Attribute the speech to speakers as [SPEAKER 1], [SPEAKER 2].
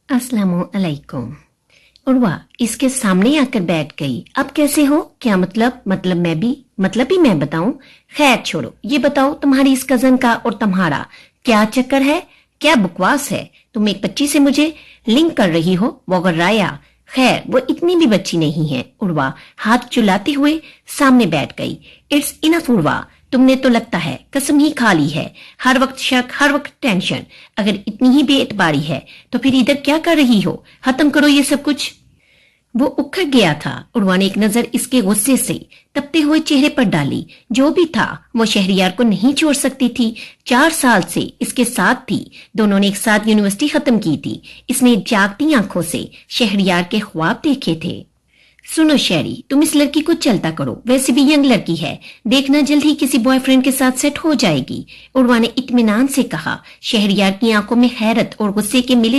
[SPEAKER 1] अस्सलाम अलैकुम। उर्वा इसके सामने आकर बैठ गई। अब कैसे हो? क्या मतलब ही मैं बताऊं? खैर छोड़ो, ये बताओ तुम्हारी इस कजन का और तुम्हारा क्या चक्कर है? क्या बकवास है? तुम एक बच्ची से मुझे लिंक कर रही हो, वो राया। खैर वो इतनी भी बच्ची नहीं है। उर्वा हाथ चुलाते हुए सामने बैठ गई। इट्स इनफ उर्वा, तुमने तो लगता है कसम ही खा ली है। हर वक्त शक, हर वक्त टेंशन। अगर इतनी ही बेएतबारी है तो फिर इधर क्या कर रही हो? खत्म करो ये सब कुछ। वो उखड़ गया था। उर्वा ने एक नजर इसके गुस्से से तपते हुए चेहरे पर डाली। जो भी था वो शहरियार को नहीं छोड़ सकती थी। 4 साल से इसके साथ थी। दोनों ने एक साथ यूनिवर्सिटी खत्म की थी। इसने जागती आंखों से शहरियार के ख्वाब देखे थे। सुनो शहरी, तुम इस लड़की को चलता करो, वैसे भी यंग लड़की है, देखना जल्द ही किसी बॉयफ्रेंड के साथ सेट हो जाएगी। उर्वा ने इत्मीनान से कहा। शहरियार की आंखों में हैरत और गुस्से के मिले